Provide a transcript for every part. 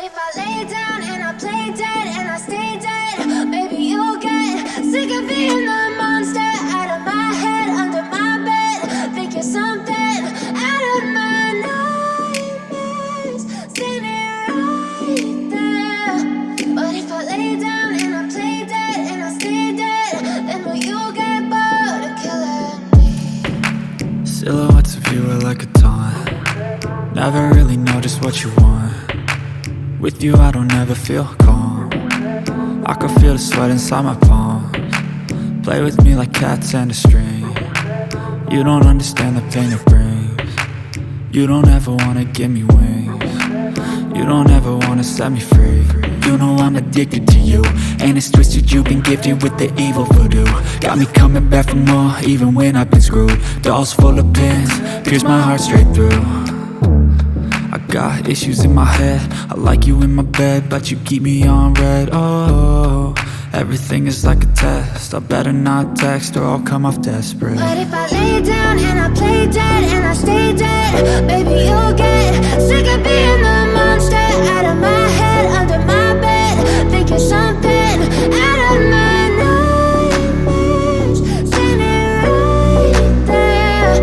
if I lay down and I play dead and I stay dead? Maybe you'll get sick of being the monster out of my head, under my bed. Think you're something out of my nightmares, standing right there. But if I lay down and I play dead and I stay dead, then will you get bored of killing me? Silhouettes of you are like a taunt. Never really know just what you want. With you I don't ever feel calm. I can feel the sweat inside my palms. Play with me like cats and a string. You don't understand the pain it brings. You don't ever wanna give me wings. You don't ever wanna set me free. You know I'm addicted to you, and it's twisted, you've been gifted with the evil voodoo. Got me coming back for more, even when I've been screwed. Dolls full of pins, pierce my heart straight through. I got issues in my head, I like you in my bed, but you keep me on red. Oh, everything is like a test, I better not text or I'll come off desperate. But if I lay down and I play dead and I stay dead, baby you'll get sick of being the monster out of my head, under my bed. Think you're something out of my nightmares, standing right there.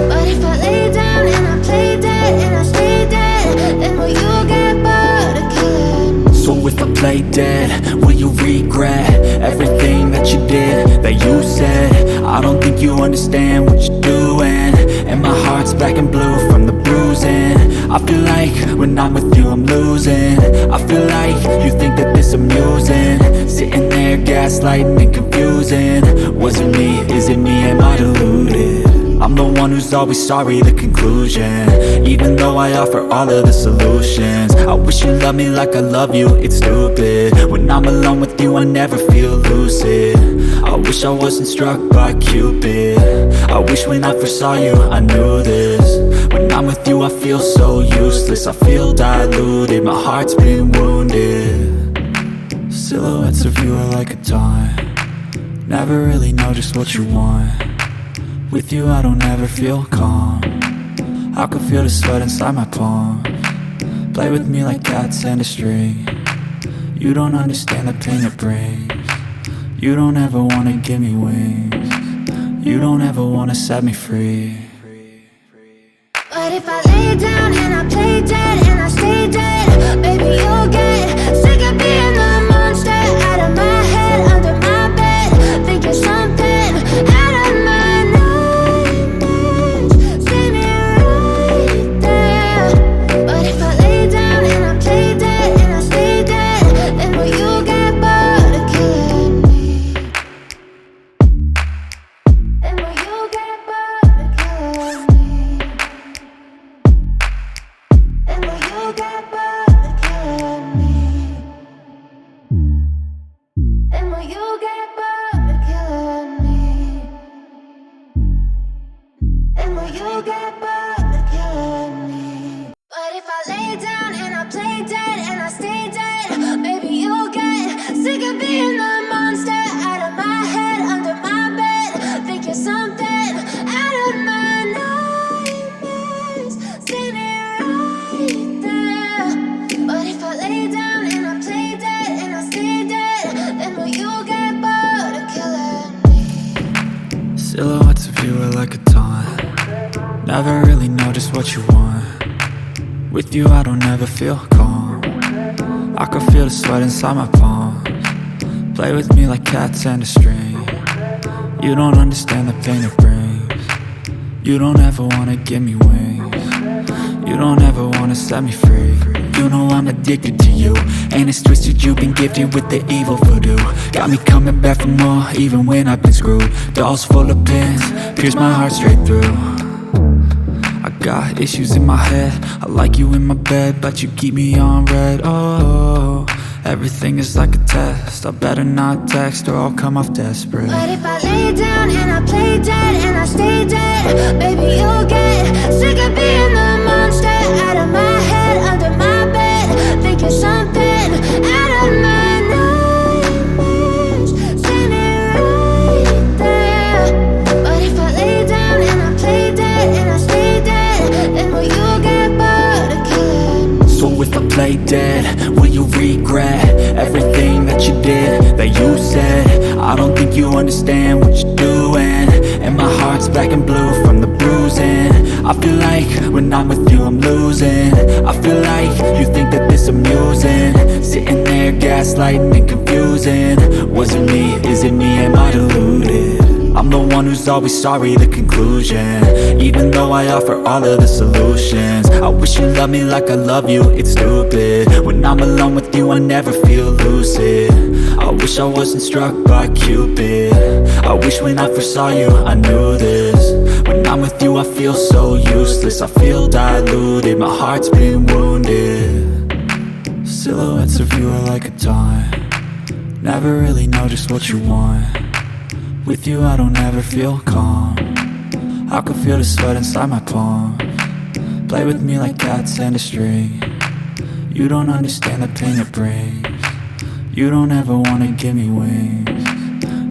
But if I lay down and I play dead and I stay dead, then will you get bored of killing me? So if I play dead, will you regret everything that you did, that you said? I don't think you understand what you're doing, and my heart's black and blue from the bruising. I feel like when I'm with you I'm losing. I feel like you think that this amusing, sitting there gaslighting and confusing. Was it me? Is it me? Am I deluded? I'm the one who's always sorry, the conclusion, even though I offer all of the solutions. I wish you loved me like I love you, it's stupid. When I'm alone with you I never feel lucid. I wish I wasn't struck by Cupid. I wish when I first saw you I knew this. When I'm with you I feel so useless, I feel diluted, my heart's been wounded. Silhouettes of you are like a taunt. Never really know just what you want. With you I don't ever feel calm. I can feel the sweat inside my palms. Play with me like cats and a string. You don't understand the pain it brings. You don't ever wanna give me wings. You don't ever wanna set me free. But if I lay down and I play dead and I stay dead, baby you'll get sick of being the monster out of my head, under my bed. Think you're something out of my nightmares, standing right there. But if I lay down and I play dead and I stay dead, then will you get bored of killing me? Then will you get bored of killing me? And will you get bored of killing me? And will you get bored of killing me? And will you get bored of killing me? But if I lay down and I play dead and I stay dead, baby you'll get sick of being the monster out of my head, under my bed. Think you're something out of my nightmares, standing right there. But if I lay down and I play dead and I stay dead, then will you get bored of killing me? Silhouettes of you are like a taunt. Never really know just what you want. With you I don't ever feel calm. I can feel the sweat inside my palms. Play with me like cats and a string. You don't understand the pain it brings. You don't ever wanna give me wings. You don't ever wanna set me free. You know I'm addicted to you, and it's twisted, you've been gifted with the evil voodoo. Got me coming back for more, even when I've been screwed. Dolls full of pins, pierce my heart straight through. I got issues in my head, I like you in my bed, but you keep me on red. Oh, everything is like a test, I better not text or I'll come off desperate. But if I lay down and I play dead and I stay dead, baby you'll get sick of being the monster out of my head, under my bed. Think you're something out of my nightmares, standing right there. But if I lay down and I play dead and I stay dead, then will you get bored of killing me? So if I play dead, said, will you regret everything that you did, that you said? I don't think you understand what you're doing, and my heart's black and blue from the bruising. I feel like when I'm with you I'm losing. I feel like you think that this amusing, sitting there gaslighting and confusing. Was it me? Is it me? Am I deluded? I'm the one who's always sorry, the conclusion, even though I offer all of the solutions. I wish you loved me like I love you, it's stupid. When I'm alone with you I never feel lucid. I wish I wasn't struck by Cupid. I wish when I first saw you I knew this. When I'm with you I feel so useless, I feel diluted, my heart's been wounded. Silhouettes of you are like a taunt, never really know just what you want. With you I don't ever feel calm, I can feel the sweat inside my palm. Play with me like cats and a string, you don't understand the pain it brings. You don't ever wanna give me wings.